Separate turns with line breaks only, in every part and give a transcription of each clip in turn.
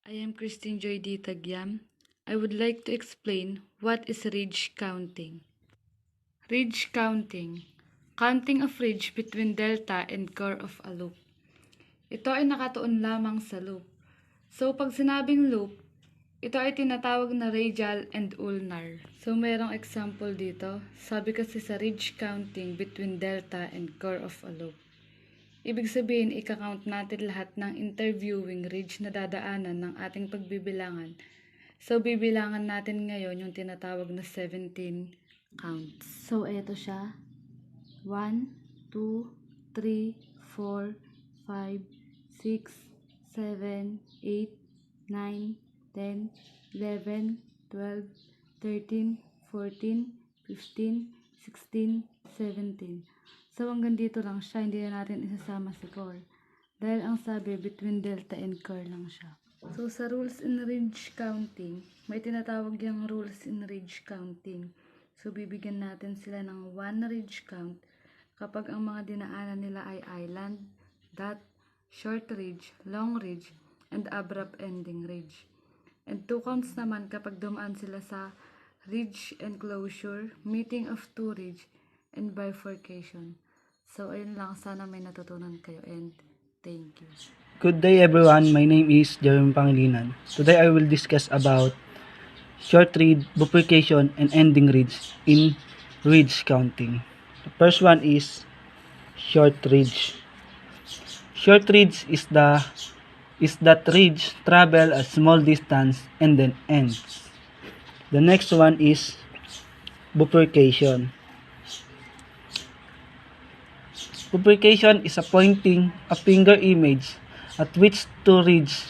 I am Christine Joy D. Tagyam. I would like to explain what is ridge counting. Ridge counting. Counting of ridge between delta and core of a loop. Ito ay nakatuon lamang sa loop. So, pag sinabing loop, ito ay tinatawag na radial and ulnar. So, mayroong example dito. Sabi kasi sa ridge counting between delta and core of a loop. Ibig sabihin, ika-count natin lahat ng interviewing ridge na dadaanan ng ating pagbibilangan. So, bibilangan natin ngayon yung tinatawag na 17 counts. So, eto siya. 1, 2, 3, 4, 5, 6, 7, 8, 9, 10, 11, 12, 13, 14, 15, 16, 17. So, hanggang dito lang siya. Hindi na natin isasama si core. Dahil ang sabi, between delta and core lang siya. So, sa rules in ridge counting, may tinatawag yung rules in ridge counting. So, bibigyan natin sila ng 1 ridge count kapag ang mga dinaanan nila ay island, dot, short ridge, long ridge, and abrupt ending ridge. And 2 counts naman kapag dumaan sila sa ridge enclosure, meeting of 2 ridge, and bifurcation. So, ayun lang. Sana may natutunan kayo and thank you.
Good day everyone, my name is Jeremy Pangilinan. Today I will discuss about short ridge, bifurcation, and ending ridge in ridge counting. The first one is short ridge. Short ridge is that ridge travel a small distance and then ends. The next one is bifurcation. Bifurcation is a pointing a finger image at which two ridges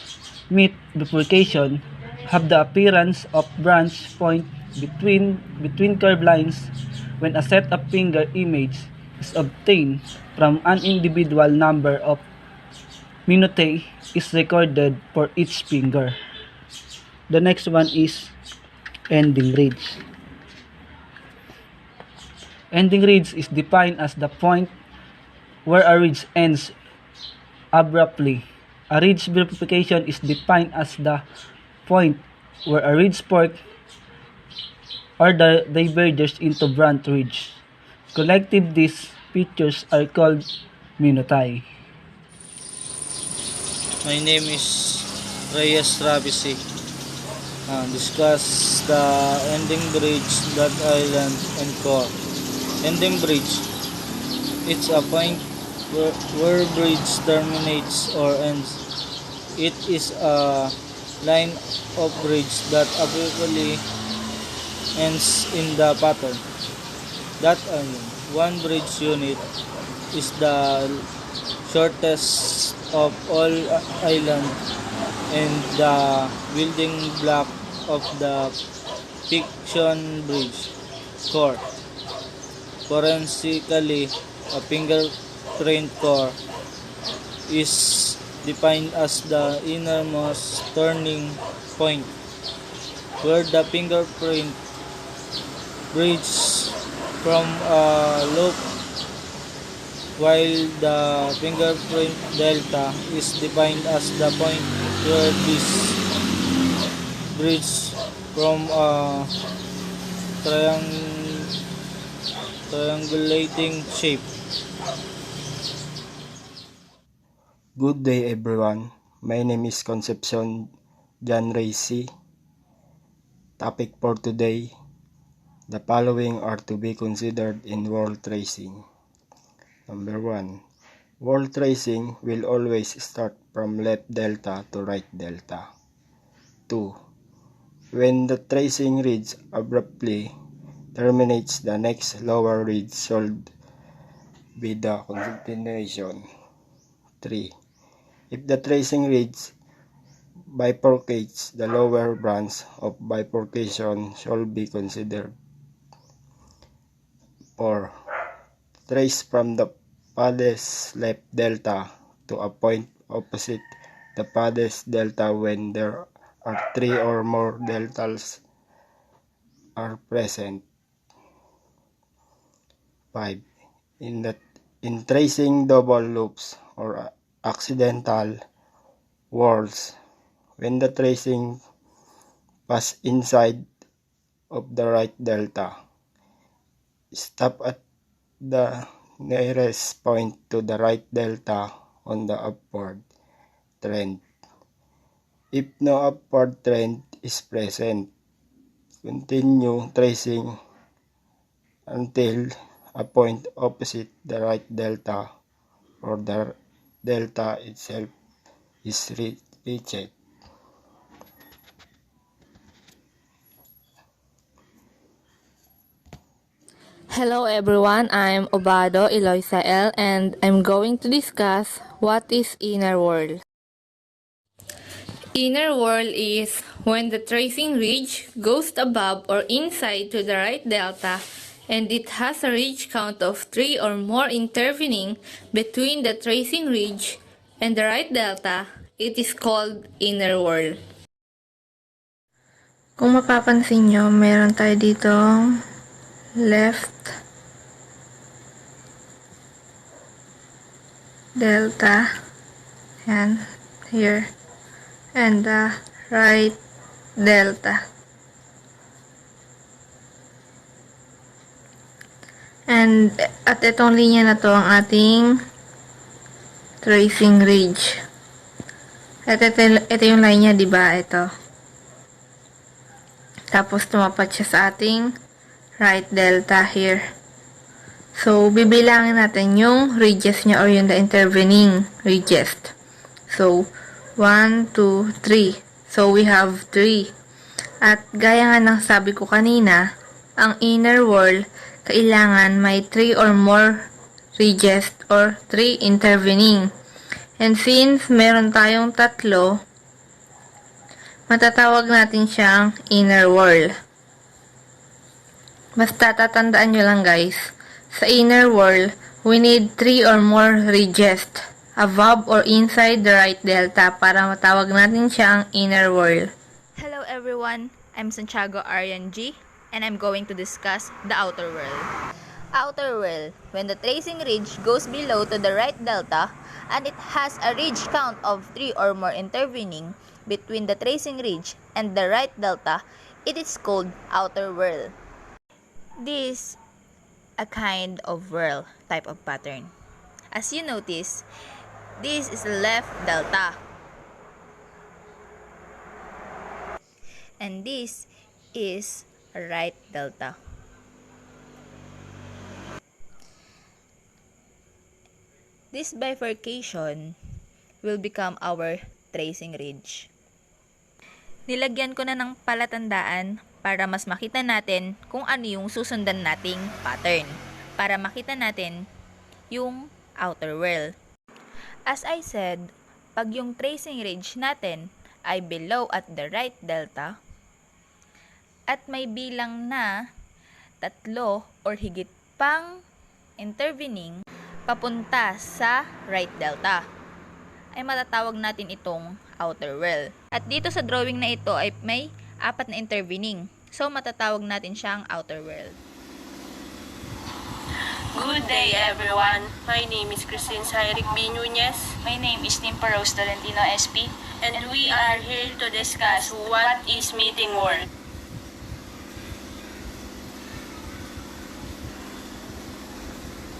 meet. Bifurcation have the appearance of branch point between curved lines when a set of finger image is obtained from an individual number of minutae is recorded for each finger. The next one is ending ridge. Ending ridge is defined as the point where a ridge ends abruptly. A ridge bifurcation is defined as the point where a ridge fork or diverges into branch ridge. Collectively, these features are called minutae.
My name is Reyes Rabisi. Discuss the ending bridge, dot island, and core. Ending bridge. It's a point where bridge terminates or ends. It is a line of bridge that abruptly ends in the pattern. That one bridge unit is the shortest of all island and the building block of the fiction bridge. Core. Forensically, a fingerprint core is defined as the innermost turning point where the fingerprint bridges from a loop, while the fingerprint delta is defined as the point where this bridge from a triangulating shape.
Good day everyone, my name is Concepcion John Racy. Topic for today, the following are to be considered in world tracing. Number 1. World tracing will always start from left delta to right delta. 2. When the tracing ridge abruptly terminates, the next lower ridge should be the continuation. 3. If the tracing ridge bifurcates, the lower branch of bifurcation should be considered. 4. Trace from the farthest left delta to a point opposite the farthest delta when there are 3 or more deltas are present. 5. In tracing double loops or accidental whorls, when the tracing pass inside of the right delta. Stop at the nearest point to the right delta on the upward trend. If no upward trend is present, continue tracing until a point opposite the right delta or the delta itself is reached.
Hello everyone, I'm Obado Eloisael and I'm going to discuss what is inner world. Inner world is when the tracing ridge goes above or inside to the right delta and it has a ridge count of 3 or more intervening between the tracing ridge and the right delta. It is called inner world. Kung mapapansin nyo, meron tayo ditong left delta and here and the right delta. And at itong linya na to ang ating tracing ridge. At ito yung line niya, di ba? Ito. Tapos tumapat siya sa ating right delta here. So, bibilangin natin yung ridges niya or yung the intervening ridges. So, 1, 2, 3. So, we have 3. At gaya nga ng sabi ko kanina, ang inner wall, kailangan may 3 or more ridges or 3 intervening. And since meron tayong tatlo, matatawag natin siyang inner wall. Basta tatandaan nyo lang guys, sa inner wall, we need 3 or more ridges above or inside the right delta para matawag natin siyang inner wall.
Hello everyone, I'm Santiago Arian G, and I'm going to discuss the outer world. Outer world, when the tracing ridge goes below to the right delta and it has a ridge count of 3 or more intervening between the tracing ridge and the right delta, it is called outer world. This a kind of whirl type of pattern. As you notice, this is left delta. And this is a right delta. This bifurcation will become our tracing ridge. Nilagyan ko na ng palatandaan para mas makita natin kung ano yung susundan nating pattern. Para makita natin yung outer whirl. As I said, pag yung tracing ridge natin ay below at the right delta, at may bilang na 3 or higit pang intervening papunta sa right delta, ay matatawag natin itong outer whirl. At dito sa drawing na ito ay may 4 na intervening. So matatawag natin siyang outer whirl.
Good day everyone. My name is Christine Sayric B. Nunez.
My name is Timpa Rose Tolentino SP.
And we are here to discuss what is meeting world.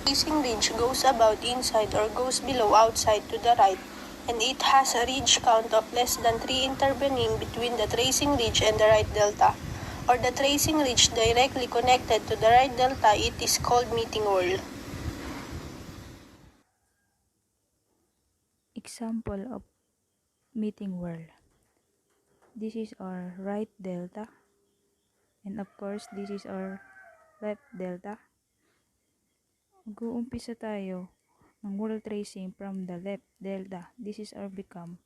Tracing ridge goes about inside or goes below outside to the right, and it has a ridge count of less than 3 intervening between the tracing ridge and the right delta, or the tracing ridge directly connected to the right delta. It is called meeting wall.
Example of meeting whirl. This is our right delta, and of course this is our left delta. Mag-uumpisa tayo ng whirl tracing from the left delta. This is our become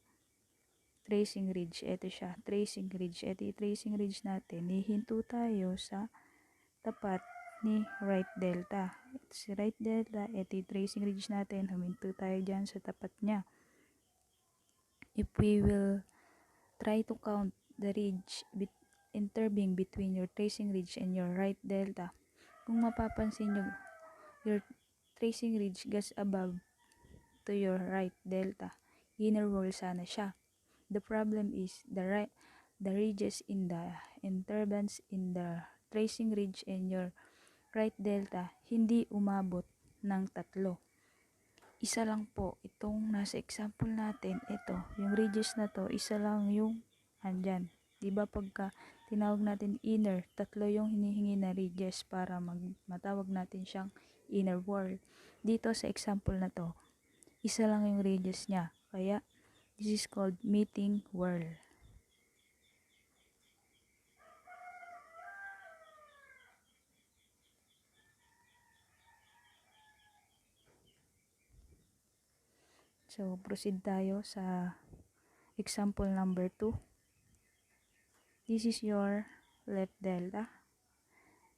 tracing ridge. Ito siya, tracing ridge. Ito yung tracing ridge natin. Hihinto tayo sa tapat ni right delta. Ito si right delta. Ito yung tracing ridge natin. Huminto tayo dyan sa tapat niya. If we will try to count the ridge intervening between your tracing ridge and your right delta, kung mapapansin nyo, your tracing ridge goes above to your right delta. Inner wall sana siya. The problem is the ridges in the intervals in the tracing ridge and your right delta hindi umabot ng 3. Isa lang po itong nasa example natin, ito, yung ridges na to, isa lang yung andyan. Diba pagka tinawag natin inner, 3 yung hinihingi na ridges para matawag natin siyang inner wall. Dito sa example na to, isa lang yung ridges niya. Kaya, this is called meeting wall. So, proceed tayo sa example number 2. This is your left delta.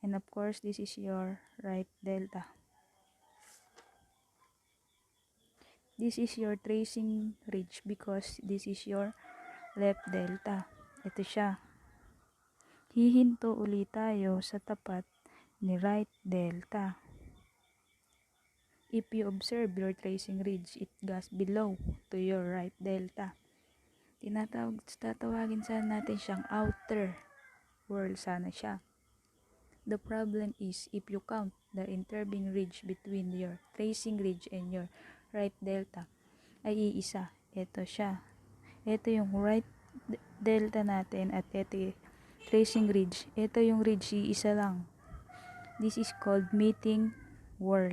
And of course, this is your right delta. This is your tracing ridge because this is your left delta. Ito siya. Hihinto ulit tayo sa tapat ni right delta. If you observe your tracing ridge, it goes below to your right delta. Tatawagin sana natin siyang outer wall sana siya. The problem is if you count the intervening ridge between your tracing ridge and your right delta ay iisa. Ito siya. Ito yung right delta natin at ito yung tracing ridge. Ito yung ridge, iisa lang. This is called meeting wall.